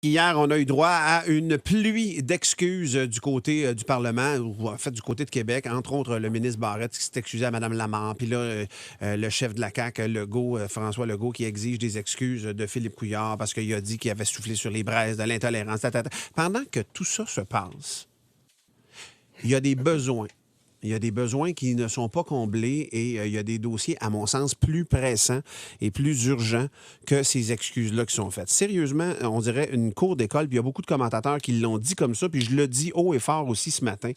Hier, on a eu droit à une pluie d'excuses du côté du Parlement, ou en fait du côté de Québec, entre autres le ministre Barrette qui s'est excusé à Mme Lamar, puis là, le chef de la CAQ, Legault, François Legault, qui exige des excuses de Philippe Couillard parce qu'il a dit qu'il avait soufflé sur les braises de l'intolérance. Pendant que tout ça se passe, il y a des besoins. Il y a des besoins qui ne sont pas comblés et il y a des dossiers, à mon sens, plus pressants et plus urgents que ces excuses-là qui sont faites. Sérieusement, on dirait une cour d'école, puis il y a beaucoup de commentateurs qui l'ont dit comme ça, puis je le dis haut et fort aussi ce matin.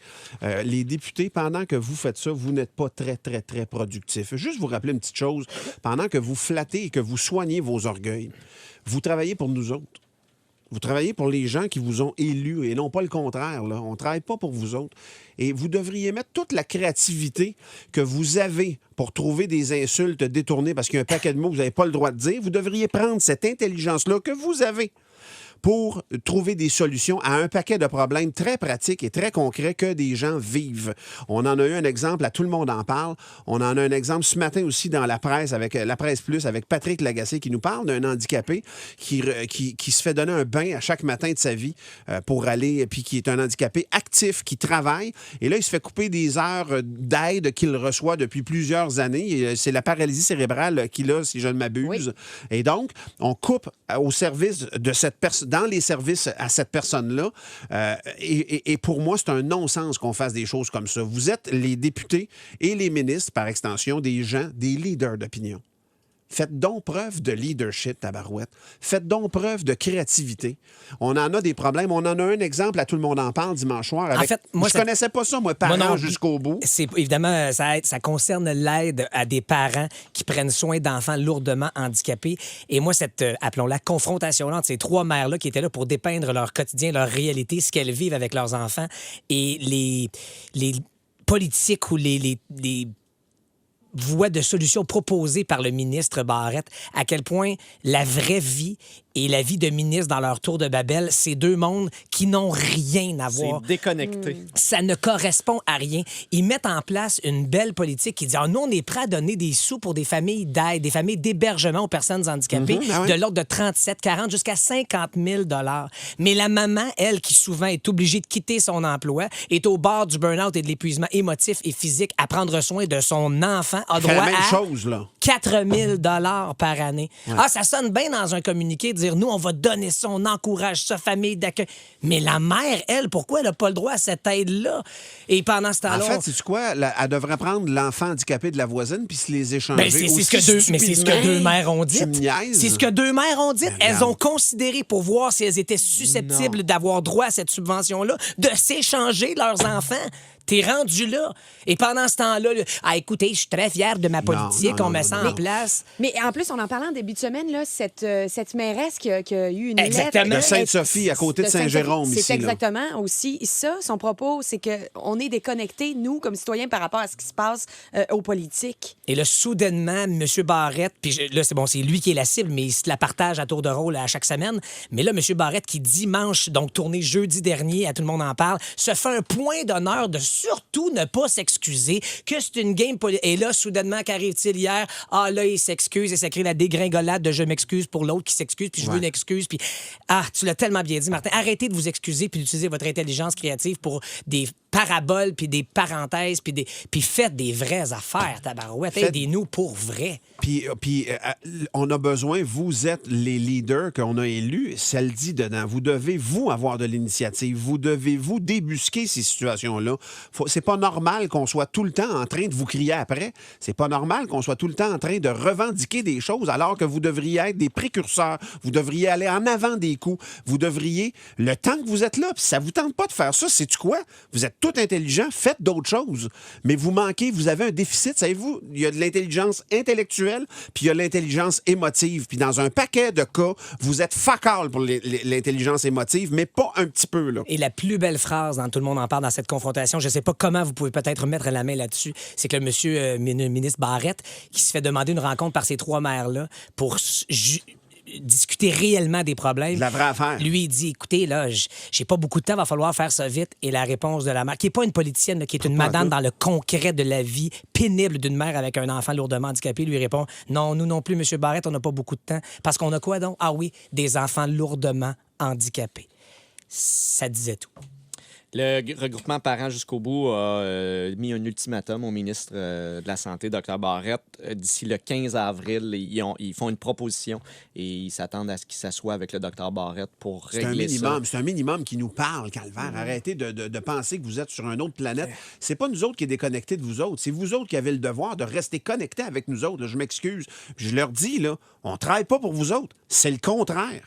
Les députés, pendant que vous faites ça, vous n'êtes pas très, très, très productifs. Juste vous rappeler une petite chose, pendant que vous flattez et que vous soignez vos orgueils, vous travaillez pour nous autres. Vous travaillez pour les gens qui vous ont élus et non pas le contraire. Là. On ne travaille pas pour vous autres. Et vous devriez mettre toute la créativité que vous avez pour trouver des insultes détournées parce qu'il y a un paquet de mots que vous n'avez pas le droit de dire. Vous devriez prendre cette intelligence-là que vous avez pour trouver des solutions à un paquet de problèmes très pratiques et très concrets que des gens vivent. On en a eu un exemple, à Tout le monde en parle. On en a un exemple ce matin aussi dans la presse, avec la Presse Plus, avec Patrick Lagacé qui nous parle d'un handicapé qui se fait donner un bain à chaque matin de sa vie pour aller, puis qui est un handicapé actif, qui travaille. Et là, il se fait couper des heures d'aide qu'il reçoit depuis plusieurs années. C'est la paralysie cérébrale qu'il a, si je ne m'abuse. Oui. Et donc, on coupe au service de cette personne, dans les services à cette personne-là. Et pour moi, c'est un non-sens qu'on fasse des choses comme ça. Vous êtes les députés et les ministres, par extension, des gens, des leaders d'opinion. Faites donc preuve de leadership, tabarouette. Faites donc preuve de créativité. On en a des problèmes. On en a un exemple, à Tout le monde en parle dimanche soir. Avec... En fait, moi, je connaissais pas ça, moi, parents jusqu'au bout. C'est, évidemment, ça concerne l'aide à des parents qui prennent soin d'enfants lourdement handicapés. Et moi, cette, appelons-la, confrontation-là entre ces trois mères-là qui étaient là pour dépeindre leur quotidien, leur réalité, ce qu'elles vivent avec leurs enfants, et les politiques ou les voies de solutions proposées par le ministre Barrette, à quel point la vraie vie et la vie de ministre dans leur tour de Babel, c'est deux mondes qui n'ont rien à voir. C'est déconnecté. Ça ne correspond à rien. Ils mettent en place une belle politique qui dit nous, on est prêt à donner des sous pour des familles d'aide, des familles d'hébergement aux personnes handicapées, de l'ordre de 37, 40 jusqu'à 50 000 $. Mais la maman, elle, qui souvent est obligée de quitter son emploi, est au bord du burn-out et de l'épuisement émotif et physique à prendre soin de son enfant, a droit la même à chose, là. 4 000 $ par année. Ouais. Ça sonne bien dans un communiqué de dire nous, on va donner ça, on encourage sa famille d'accueil. Mais la mère, elle, pourquoi elle n'a pas le droit à cette aide-là? Et pendant ce temps-là... En fait, c'est quoi? Elle devrait prendre l'enfant handicapé de la voisine puis se les échanger. Ben, c'est ce que deux mères ont dit. C'est ce que deux mères ont dit. Elles ont considéré, pour voir si elles étaient susceptibles d'avoir droit à cette subvention-là, de s'échanger leurs enfants. T'es rendu là. Et pendant ce temps-là, écoutez, je suis très fière de ma politique, on met ça en place. Mais en plus, on en parlait en début de semaine, là, cette mairesse qui a eu une lettre... De Sainte-Sophie, à côté de Saint-Jérôme, ici. C'est exactement aussi ça. Son propos, c'est qu'on est déconnectés, nous, comme citoyens, par rapport à ce qui se passe aux politiques. Et là, soudainement, M. Barrette, puis là, c'est lui qui est la cible, mais il se la partage à tour de rôle à chaque semaine. Mais là, M. Barrette, qui dimanche, donc tourné jeudi dernier, à Tout le monde en parle, se fait un point d'honneur de surtout ne pas s'excuser, que c'est une game politique. Et là, soudainement, qu'arrive-t-il hier? Là, il s'excuse et s'écrit la dégringolade de « je m'excuse » pour l'autre qui s'excuse, puis je veux une excuse, puis... tu l'as tellement bien dit, Martin. Arrêtez de vous excuser puis d'utiliser votre intelligence créative pour des paraboles, puis des parenthèses, puis faites des vraies affaires, tabarouette. Aidez-nous pour vrai. Puis on a besoin, vous êtes les leaders qu'on a élus, ça le dit dedans. Vous devez, vous, avoir de l'initiative. Vous devez, vous, débusquer ces situations-là. C'est pas normal qu'on soit tout le temps en train de vous crier après. C'est pas normal qu'on soit tout le temps en train de revendiquer des choses alors que vous devriez être des précurseurs. Vous devriez aller en avant des coups. Vous devriez, le temps que vous êtes là, puis ça vous tente pas de faire ça, sais-tu quoi? Vous êtes tout intelligent, faites d'autres choses. Mais vous manquez, vous avez un déficit, savez-vous? Il y a de l'intelligence intellectuelle, puis il y a l'intelligence émotive. Puis dans un paquet de cas, vous êtes fuck all pour l'intelligence émotive, mais pas un petit peu, là. Et la plus belle phrase dans Tout le monde en parle dans cette confrontation, je sais pas comment vous pouvez peut-être mettre la main là-dessus, c'est que le monsieur ministre Barrette, qui se fait demander une rencontre par ces trois maires-là pour discuter réellement des problèmes. La vraie affaire. Lui, il dit, écoutez, là, j'ai pas beaucoup de temps, va falloir faire ça vite. Et la réponse de la mère, qui est pas une politicienne, là, qui est une madame dans le concret de la vie pénible d'une mère avec un enfant lourdement handicapé, lui répond, non, nous non plus, M. Barrette, on n'a pas beaucoup de temps. Parce qu'on a quoi donc? Ah oui, des enfants lourdement handicapés. Ça disait tout. Le regroupement Parents jusqu'au bout a mis un ultimatum au ministre de la Santé, Dr Barrette. D'ici le 15 avril, ils font une proposition et ils s'attendent à ce qu'ils s'assoient avec le Dr Barrette pour régler ça. C'est un minimum qui nous parle, Calvaire. Arrêtez de penser que vous êtes sur une autre planète. C'est pas nous autres qui est déconnectés de vous autres. C'est vous autres qui avez le devoir de rester connectés avec nous autres. Là, je m'excuse. Je leur dis, là, on travaille pas pour vous autres. C'est le contraire.